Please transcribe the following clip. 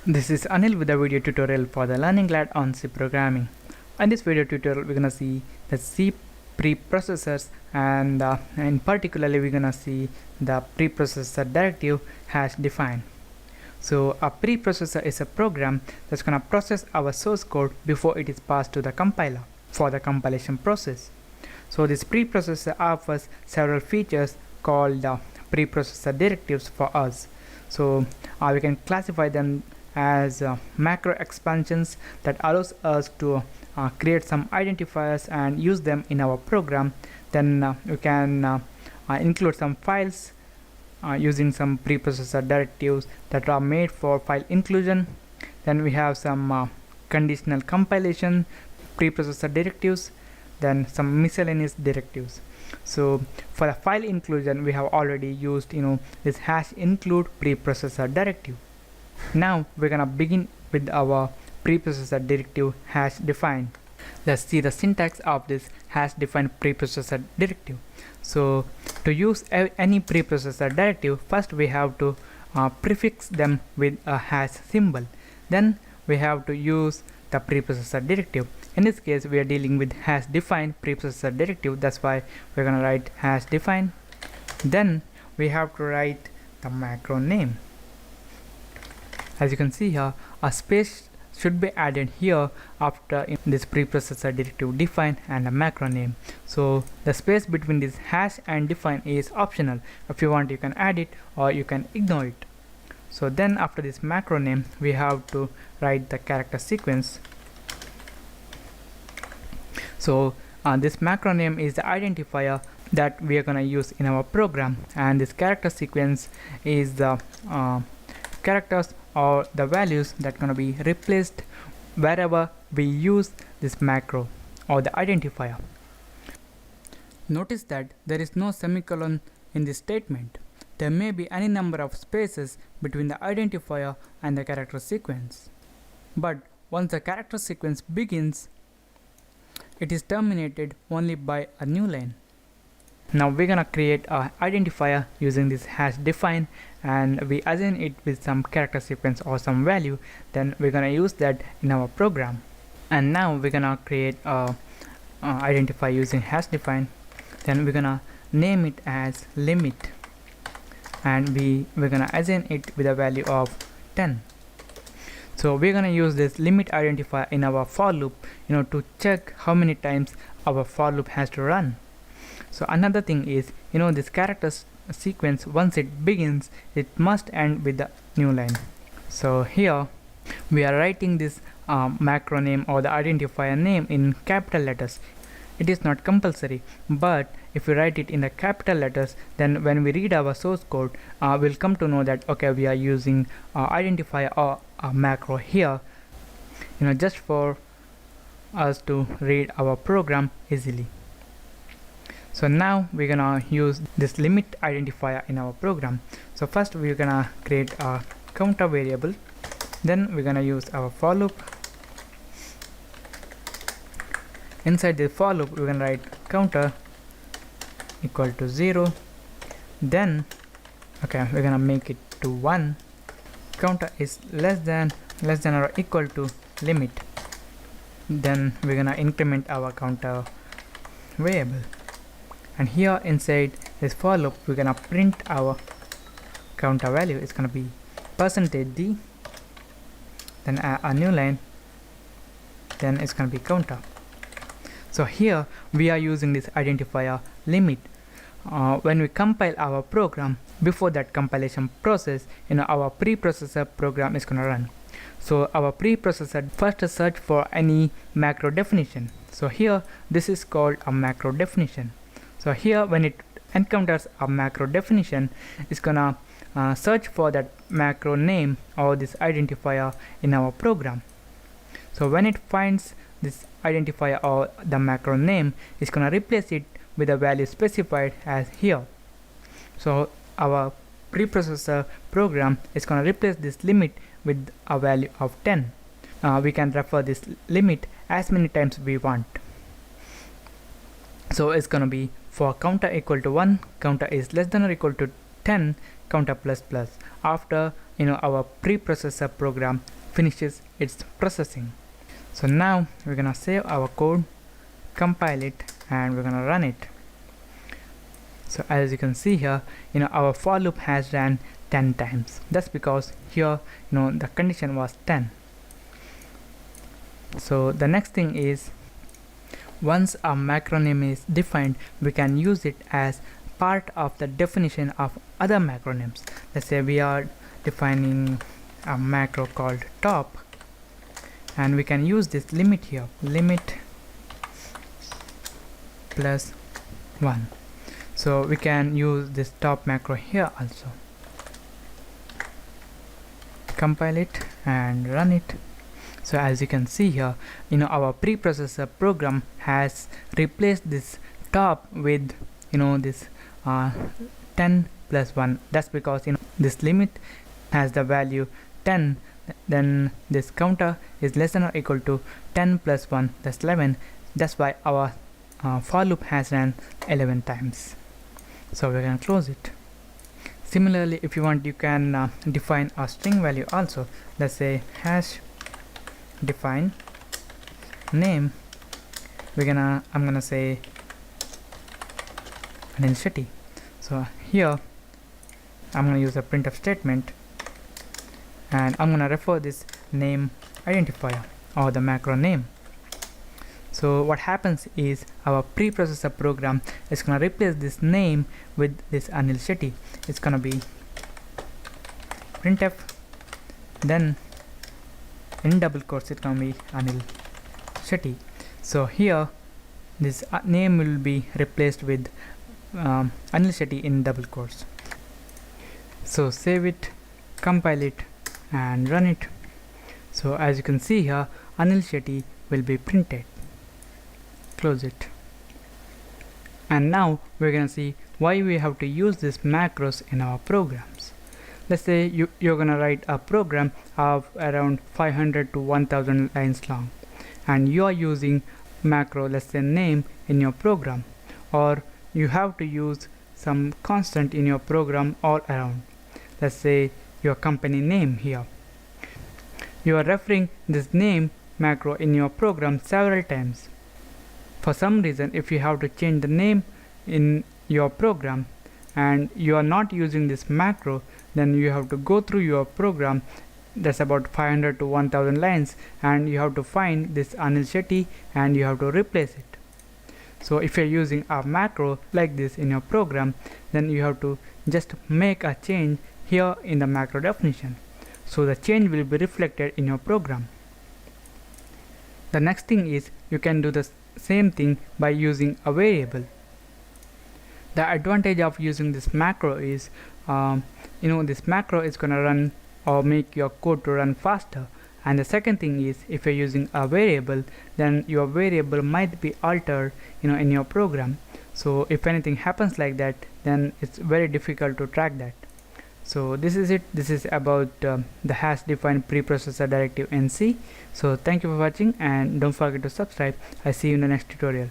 This is Anil with a video tutorial for the Learning Lad on C programming. In this video tutorial, we're gonna see the C preprocessors and in particularly we're gonna see the preprocessor directive hash define. So a preprocessor is a program that's gonna process our source code before it is passed to the compiler for the compilation process. So this preprocessor offers several features called preprocessor directives for us. So we can classify them as macro expansions that allows us to create some identifiers and use them in our program. Then we can include some files using some preprocessor directives that are made for file inclusion. Then we have some conditional compilation preprocessor directives, then some miscellaneous directives. So for the file inclusion, we have already used this hash include preprocessor directive. Now we're gonna begin with our preprocessor directive hash define. Let's see the syntax of this hash define preprocessor directive. So to use any preprocessor directive, first we have to prefix them with a hash symbol. Then we have to use the preprocessor directive. In this case, we are dealing with hash define preprocessor directive. That's why we're gonna write hash define. Then we have to write the macro name. As you can see here, a space should be added here after this preprocessor directive define and a macro name. So the space between this hash and define is optional. If you want, you can add it or you can ignore it. So then after this macro name, we have to write the character sequence. So this macro name is the identifier that we are going to use in our program, and this character sequence is the characters or the values that going to be replaced wherever we use this macro or the identifier. Notice that there is no semicolon in this statement. There may be any number of spaces between the identifier and the character sequence. But once the character sequence begins, it is terminated only by a new line. Now we're gonna create an identifier using this hash define, and we assign it with some character sequence or some value. Then we're gonna use that in our program. And now we're gonna create a identifier using hash define. Then we're gonna name it as limit, and we're gonna assign it with a value of 10. So we're gonna use this limit identifier in our for loop, to check how many times our for loop has to run. So another thing is, this character sequence, once it begins, it must end with the new line. So here we are writing this macro name or the identifier name in capital letters. It is not compulsory, but if we write it in the capital letters, then when we read our source code, we'll come to know that okay, we are using identifier or a macro here, just for us to read our program easily. So now we're gonna use this limit identifier in our program. So first we're gonna create a counter variable. Then we're gonna use our for loop. Inside the for loop, we're gonna write counter equal to 0. Then we're gonna make it to 1. Counter is less than or equal to limit. Then we're gonna increment our counter variable, and here inside this for loop we're gonna print our counter value. It's gonna be %d, then a new line, then it's gonna be counter. So here we are using this identifier limit. When we compile our program, before that compilation process, our preprocessor program is gonna run. So our preprocessor first search for any macro definition. So here this is called a macro definition. So here when it encounters a macro definition, it's gonna search for that macro name or this identifier in our program. So when it finds this identifier or the macro name, it's gonna replace it with a value specified as here. So our preprocessor program is gonna replace this limit with a value of 10. We can refer this limit as many times we want. So it's gonna be for counter equal to 1, counter is less than or equal to 10 counter plus plus after our preprocessor program finishes its processing. So now we're gonna save our code, compile it, and we're gonna run it. So as you can see here, our for loop has ran 10 times. That's because here the condition was 10. So the next thing is, once a macro name is defined, we can use it as part of the definition of other macro names. Let's say we are defining a macro called top, and we can use this limit here, limit plus 1. So we can use this top macro here also. Compile it and run it. So as you can see here, our preprocessor program has replaced this top with this 10 plus 1. That's because this limit has the value 10, then this counter is less than or equal to 10 plus 1, that's 11. That's why our for loop has ran 11 times. So we can close it. Similarly, if you want, you can define a string value also. Let's say hash define name. I'm gonna say identity. So here I'm gonna use a printf statement, and I'm gonna refer this name identifier or the macro name. So what happens is our preprocessor program is gonna replace this name with this Anil Shetty. It's gonna be printf, then in double quotes it's gonna be Anil Shetty. So here this name will be replaced with Anil Shetty in double quotes. So save it, compile it, and run it. So as you can see here, Anil Shetty will be printed. Close it. And now we're gonna see why we have to use these macros in our programs. Let's say you're gonna write a program of around 500 to 1000 lines long, and you are using macro, let's say name, in your program, or you have to use some constant in your program all around. Let's say your company name here. You are referring this name macro in your program several times. For some reason, if you have to change the name in your program and you are not using this macro, then you have to go through your program, that's about 500 to 1000 lines, and you have to find this Anil Shetty and you have to replace it. So if you're using a macro like this in your program, then you have to just make a change here in the macro definition, so the change will be reflected in your program. The next thing is, you can do the same thing by using a variable. The advantage of using this macro is this macro is gonna run or make your code to run faster. And the second thing is, if you're using a variable, then your variable might be altered in your program. So if anything happens like that, then it's very difficult to track that. So this is it. This is about the hash defined preprocessor directive in C. So thank you for watching, and don't forget to subscribe. I see you in the next tutorial.